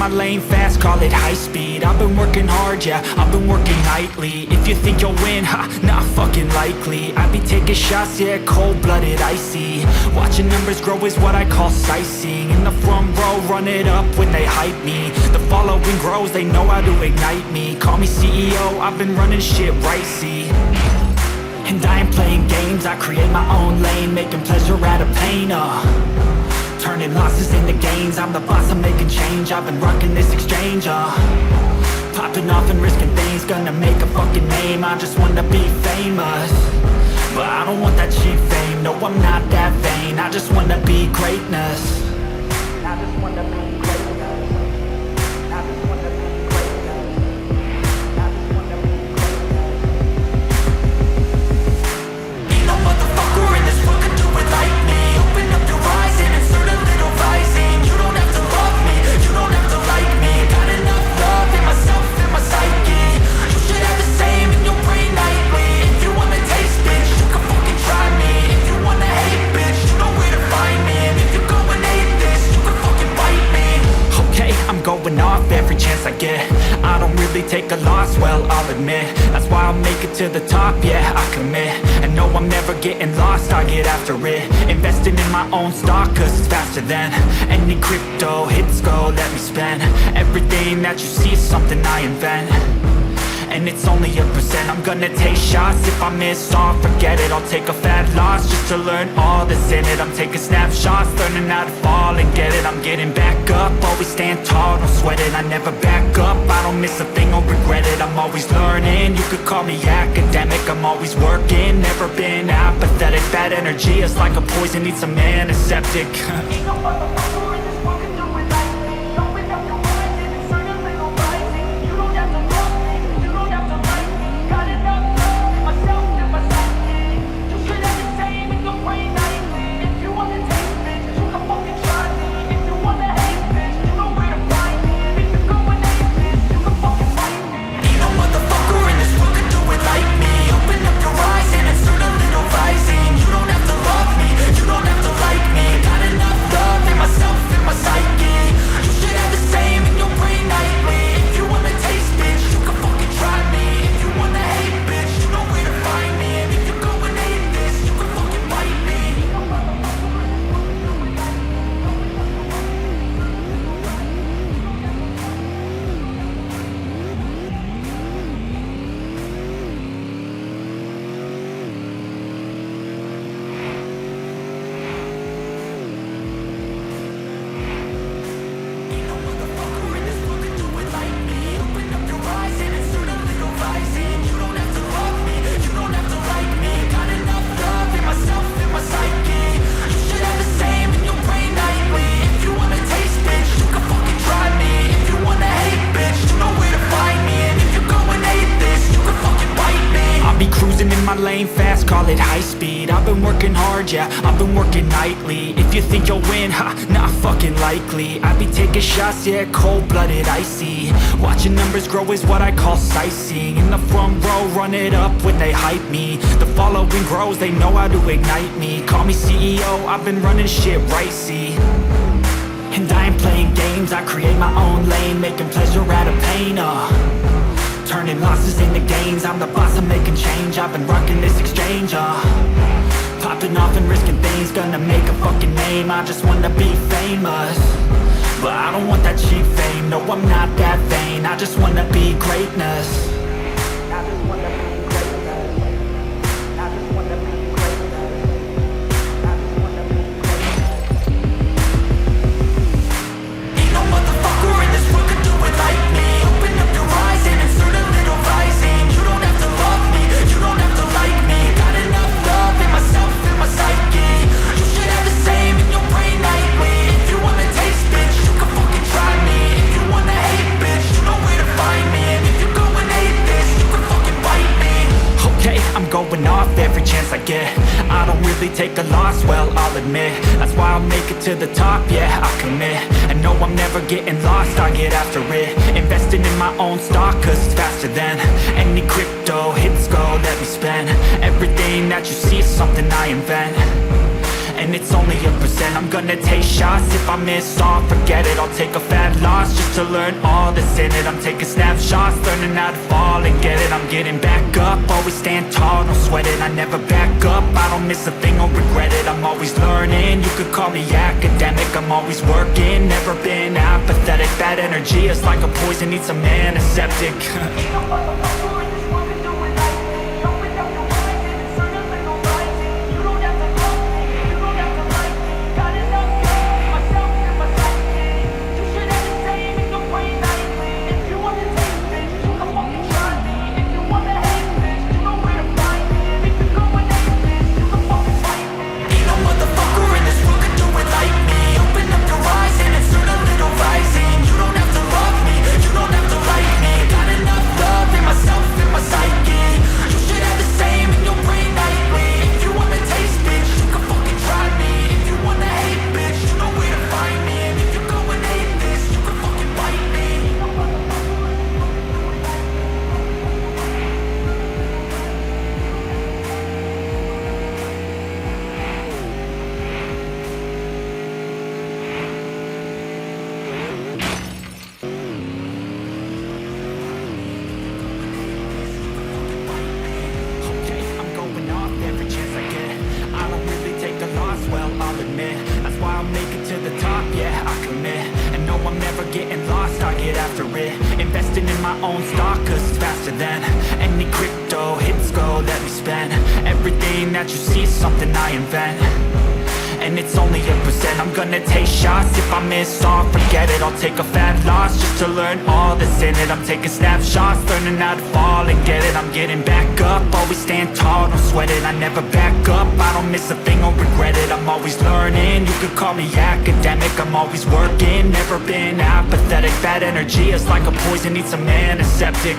my lane fast, call it high speed. I've been working hard, yeah, I've been working nightly. If you think you'll win, ha, not fucking likely. I be taking shots, yeah, cold-blooded, icy. Watching numbers grow is what I call sightseeing. In the front row, run it up when they hype me. The following grows, they know how to ignite me. Call me CEO, I've been running shit right, see. And I ain't playing games, I create my own lane, making pleasure out of pain, turning losses into gains, I'm the boss, I'm making change. I've been rocking this exchange, popping off and risking things, gonna make a fucking name. I just wanna be famous, but I don't want that cheap fame. No, I'm not that vain, I just wanna be greatness. I just wanna be greatness. I just wanna be greatness. I just wanna be greatness. Ain't no motherfucker in this world can do it like me. Open up your eyes and insert a little rising. You don't have to love me, you don't have to like me. Got enough love in myself and my psyche. You should have the same in your brain nightly. If you wanna taste, bitch, you can fucking try me. If you wanna hate, bitch, you know where to find me. And if you're going hate this, you can fucking bite me. Okay, I'm going off every chance I get. I don't really take a loss, well, I'll admit. That's why I'll make it to the top, yeah, I commit. And no, I'm never getting lost, I get after it. Investing in my own stock, cause it's faster than any crypto hits go, let me spend. Everything that you see is something I invent, and it's only a percent. I'm gonna take shots, if I miss all, forget it. I'll take a fat loss just to learn all that's in it. I'm taking snapshots, learning how to fall and get it. I'm getting back up, always stand tall, don't sweat it. I never back up, I don't miss a thing or regret it. I'm always learning, you could call me academic. I'm always working, never been apathetic. Bad energy is like a poison, needs some antiseptic. Ain't no motherfucker in this world can do it like me. Open up your eyes and insert a little rising. You don't have to love me, you don't have to like me. Got enough love in myself and my psyche. You should have the same in your brain nightly. If you wanna taste, bitch, you can fucking try me. If you wanna hate, bitch, you know where to find me. And if you're going hate this, you can fucking fight me. Ain't no motherfucker in this world can do it like me. Open up your eyes and insert a little rising. You don't have to love me, you don't have to like me. Got enough love in myself and my psyche. You should have the same in your brain nightly. If you wanna taste, bitch, you can fucking try me. If you wanna hate, bitch, you know where to find me. And if you're going hate this, you can fucking bite me. Ain't no motherfucker in this world can do it like me. Open up your eyes and insert a little rising. You don't have to love me, you don't have to like me. Got enough love in myself and my psyche. You should have the same in your brain nightly. If you wanna taste, bitch, you can fucking try me. If you wanna hate, bitch, you know where to find me. And if you're going hate this, you can fucking bite me. I'll be cruising in my lane fast, call it high speed. I've been working hard, yeah, I've been working nightly. If you think you'll win, ha, not fucking likely. I be taking shots, yeah, cold-blooded, icy. Watching numbers grow is what I call sightseeing. In the front row, run it up when they hype me. The following grows, they know how to ignite me. Call me CEO, I've been running shit right, see. And I ain't playing games, I create my own lane, making pleasure out of pain, turning losses into gains, I'm the boss, I'm making change. I've been rocking this exchange, popping off and risking things, gonna make a fucking name. I just wanna be famous, but I don't want that cheap fame. No, I'm not that vain, I just wanna be greatness. I just wanna be greatness. I just wanna be greatness. I just wanna be greatness. Ain't no motherfucker in this world can do it like me. Open up your eyes and insert a little rising. You don't have to love me, you don't have to like me. Got enough love in myself and my psyche. You should have the same in your brain nightly. If you wanna taste, bitch, you can fucking try me. If you wanna hate, bitch, you know where to find me. And if you're going hate this, you can fucking bite me. Okay, I'm going off every chance I get. I don't really take a loss, well, I'll admit. That's why I'll make it to the top, yeah, I commit. And no, I'm never getting lost, I get after it. Investing in my own stock, cause it's faster than any crypto hits go, let me spend. Everything that you see is something I invent, and it's only a percent. I'm gonna take shots, if I miss all, forget it. I'll take a fat loss just to learn all that's in it. I'm taking snapshots, learning how to fall and get it. I'm getting back up, always stand tall, don't sweat it. I never back up, I don't miss a thing or regret it. I'm always learning, you could call me academic. I'm always working, never been apathetic. That energy is like a poison, needs a antiseptic. Investing in my own stock, cause it's faster than any crypto hits go, let me spend everything that you see is something I invent, and it's only a percent. I'm gonna take shots, if I miss all, forget it. I'll take a fat loss just to learn all that's in it. I'm taking snapshots, learning how to fall and get it. I'm getting back up, always stand tall, don't sweat it. I never back up, I don't miss a thing or regret it. I'm always learning, you could call me academic. I'm always working, never been apathetic. That energy is like a poison, needs some antiseptic.